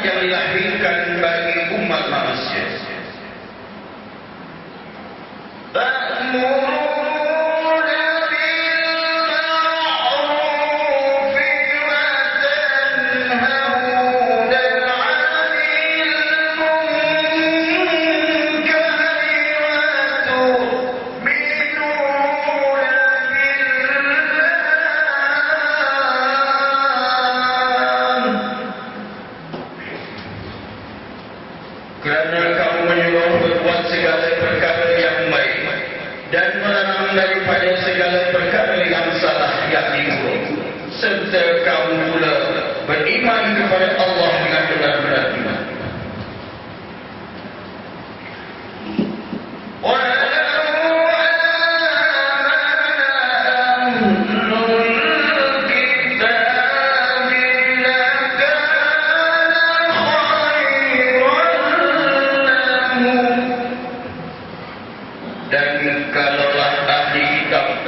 yang dilahirkan bagi umat manusia. Kerana kamu menyuruh berbuat segala perkara yang baik dan melarang daripada segala perkara yang salah yakni buruk, serta kamu pula beriman kepada Allah dengan benar-benar iman. Dan kalaulah ahli kitab,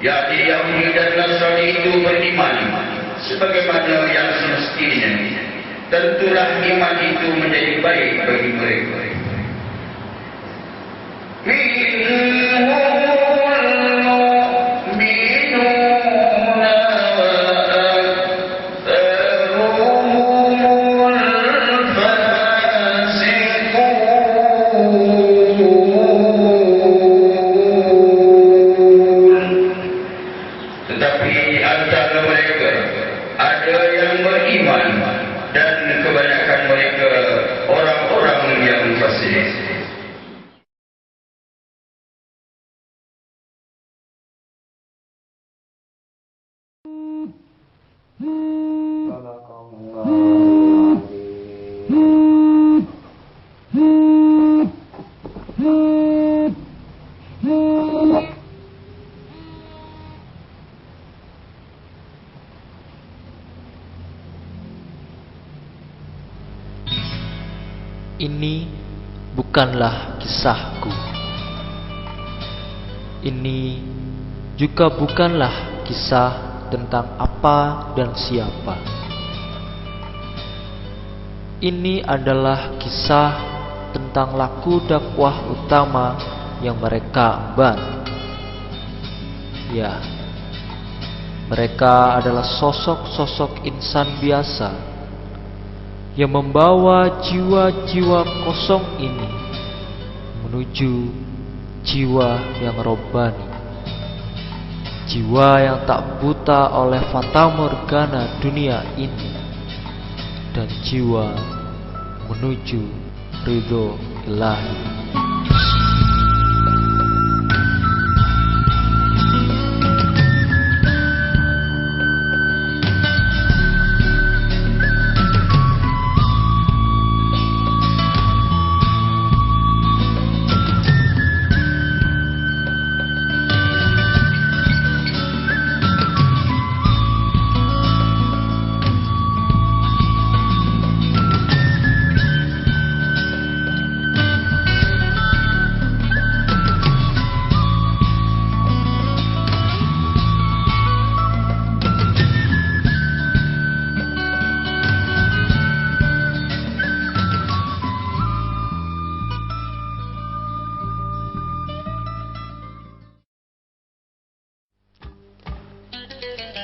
yakni Yahudi dan Nasrani itu beriman sebagaimana yang semestinya, tentulah iman itu menjadi baik bagi mereka. Tetapi antara mereka ada yang beriman dan kebanyakan mereka orang-orang yang fasik. Ini bukanlah kisahku. Ini juga bukanlah kisah tentang apa dan siapa. Ini adalah kisah tentang laku dakwah utama yang mereka emban. Ya, mereka adalah sosok-sosok insan biasa yang membawa jiwa-jiwa kosong ini menuju jiwa yang robbani, jiwa yang tak buta oleh fata morgana dunia ini, dan jiwa menuju ridho ilahi.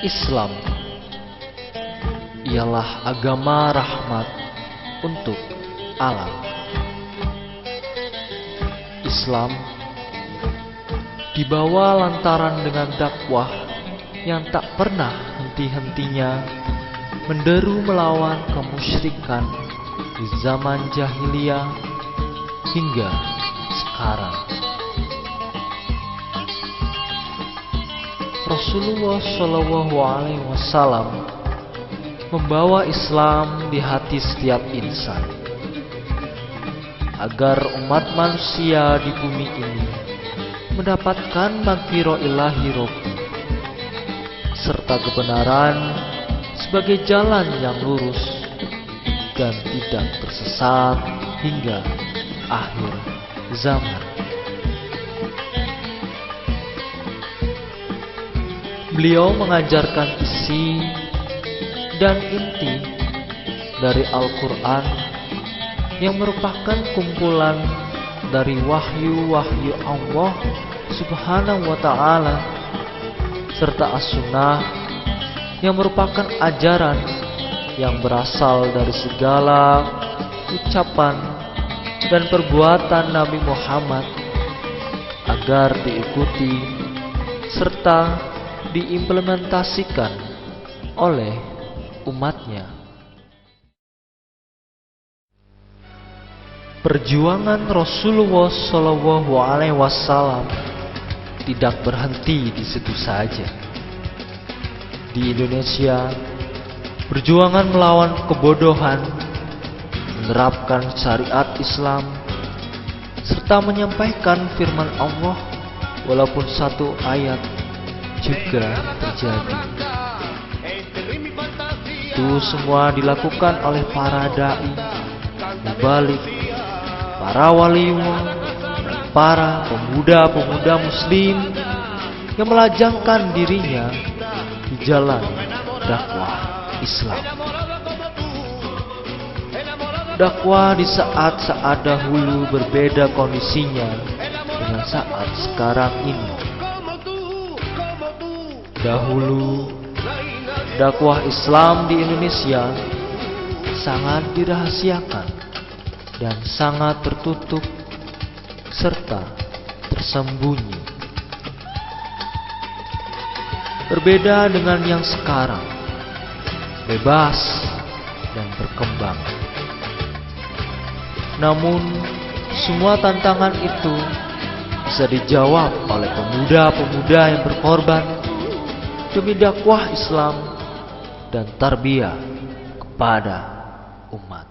Islam ialah agama rahmat untuk alam. Islam dibawa lantaran dengan dakwah yang tak pernah henti-hentinya menderu melawan kemusyrikan di zaman jahiliyah hingga sekarang. Rasulullah SAW membawa Islam di hati setiap insan, agar umat manusia di bumi ini mendapatkan maghfirah ilahi Rabbi, serta kebenaran sebagai jalan yang lurus dan tidak tersesat hingga akhir zaman. Beliau mengajarkan isi dan inti dari Al-Quran yang merupakan kumpulan dari wahyu-wahyu Allah Subhanahu wa Ta'ala, serta As-Sunnah yang merupakan ajaran yang berasal dari segala ucapan dan perbuatan Nabi Muhammad agar diikuti serta diimplementasikan oleh umatnya. Perjuangan Rasulullah SAW tidak berhenti di situ saja. Di Indonesia, perjuangan melawan kebodohan, menerapkan syariat Islam, serta menyampaikan firman Allah walaupun satu ayat juga terjadi. Itu semua dilakukan oleh para da'i, mubalik, para waliullah, para pemuda-pemuda muslim yang melajangkan dirinya di jalan dakwah Islam. Dakwah di saat-saat dahulu berbeda kondisinya dengan saat sekarang ini. Dahulu, dakwah Islam di Indonesia sangat dirahasiakan dan sangat tertutup serta tersembunyi. Berbeda dengan yang sekarang, bebas dan berkembang. Namun, semua tantangan itu bisa dijawab oleh pemuda-pemuda yang berkorban demi dakwah Islam dan tarbiyah kepada umat.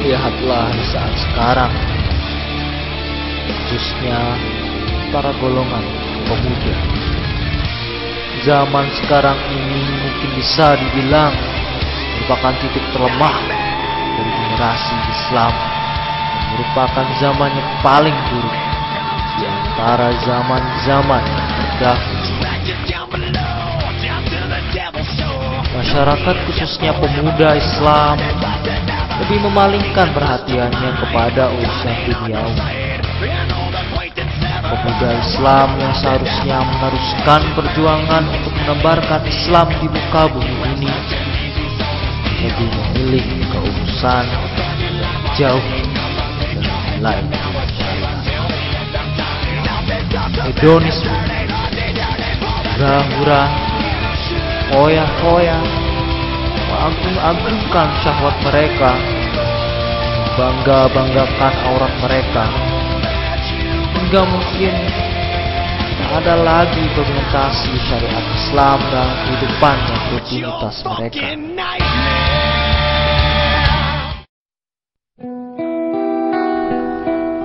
Lihatlah di saat sekarang, khususnya para golongan pemuda. Zaman sekarang ini mungkin bisa dibilang merupakan titik terlemah dari generasi Islam, dan merupakan zaman yang paling buruk di antara zaman-zaman terdahulu. Masyarakat khususnya pemuda Islam lebih memalingkan perhatiannya kepada urusan duniawi. Pemuda Islam yang seharusnya meneruskan perjuangan untuk menebarkan Islam di muka bumi ini lebih memilih keurusan yang jauh dari nilai syariat. Hedonisme, hura-hura, foya-foya, mengagung-agungkan syahwat mereka, membangga-banggakan aurat mereka, hingga mungkin tak ada lagi implementasi syariat Islam dalam kehidupan dan rutinitas mereka.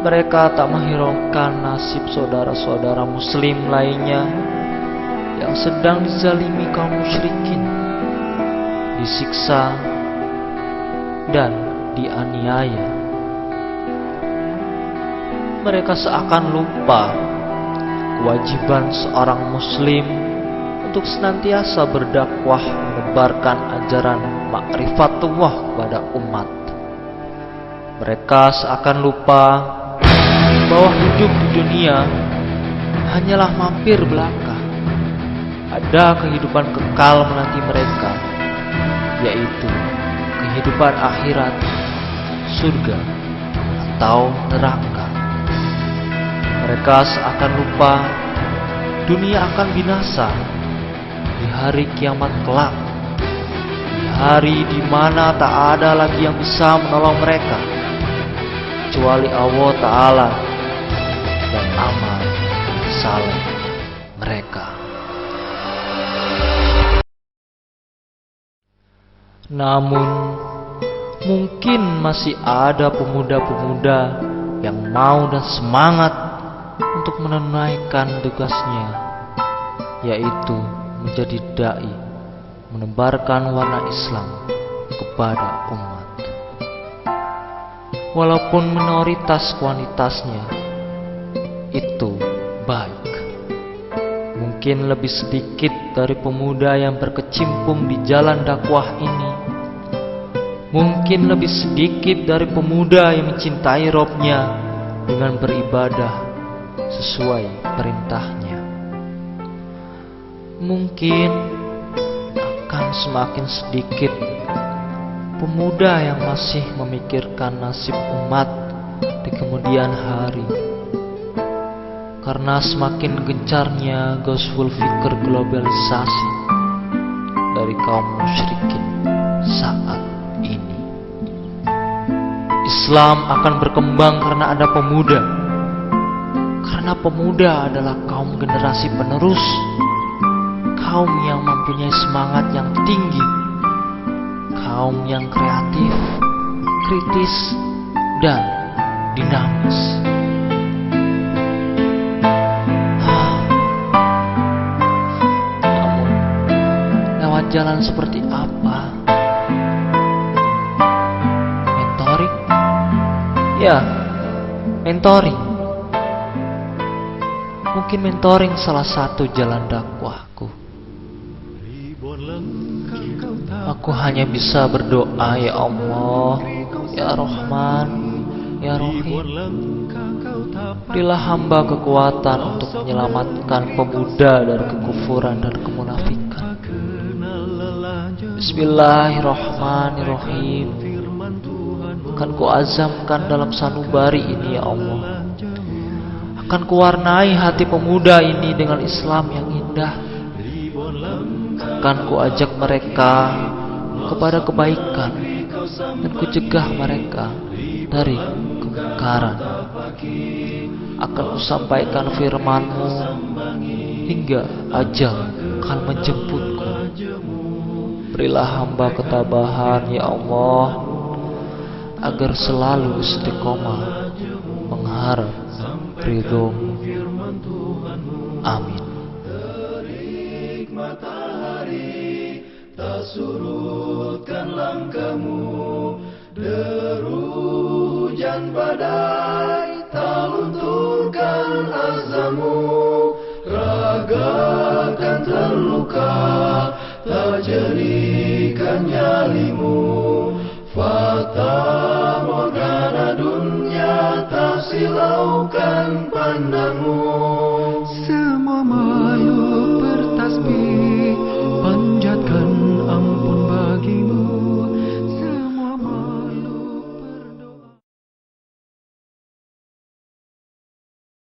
Mereka tak menghiraukan nasib saudara-saudara muslim lainnya yang sedang dizalimi kaum musyrikin, disiksa dan dianiaya. Mereka seakan lupa kewajiban seorang muslim untuk senantiasa berdakwah menebarkan ajaran ma'rifatullah kepada umat. Mereka seakan lupa bahwa hidup di dunia hanyalah mampir belaka. Ada kehidupan kekal menanti mereka, yaitu kehidupan akhirat, surga atau neraka. Mereka seakan lupa dunia akan binasa di hari kiamat kelak, di hari di mana tak ada lagi yang bisa menolong mereka kecuali Allah Ta'ala dan amal saleh mereka. Namun, mungkin masih ada pemuda-pemuda mau dan semangat untuk menunaikan tugasnya, yaitu menjadi dai, menebarkan warna Islam kepada umat. Walaupun minoritas kuantitasnya itu baik, mungkin lebih sedikit dari pemuda yang berkecimpung di jalan dakwah ini, mungkin lebih sedikit dari pemuda yang mencintai Robnya dengan beribadah sesuai perintahnya. Mungkin akan semakin sedikit pemuda yang masih memikirkan nasib umat di kemudian hari, karena semakin gencarnya gospel fikir globalisasi dari kaum musyrikin saat ini. Islam akan berkembang karena ada pemuda, karena pemuda adalah kaum generasi penerus, kaum yang mempunyai semangat yang tinggi, kaum yang kreatif, kritis, dan dinamis. Namun, lewat jalan seperti apa? Mentoring? Ya, mentoring. Mungkin mentoring salah satu jalan dakwahku. Aku hanya bisa berdoa, ya Allah, ya Rahman, ya Rahim, berilah hamba kekuatan untuk menyelamatkan pemuda dari kekufuran dan kemunafikan. Bismillahirrahmanirrahim. Akan kuazamkan dalam sanubari ini, ya Allah. Akan kuwarnai hati pemuda ini dengan Islam yang indah. Akan kuajak mereka kepada kebaikan dan kucegah mereka dari kemungkaran. Akan kusampaikan firman-Mu hingga ajal akan menjemputku. Berilah hamba ketabahan, ya Allah, agar selalu istiqomah mengharap ridho-Mu. Amin. Matahari tak surutkan langkahmu, deru hujan badai tak lunturkan azammu, raga kan terluka tak jadikan nyalimu, fata morgana dunia tak silaukan pandangmu.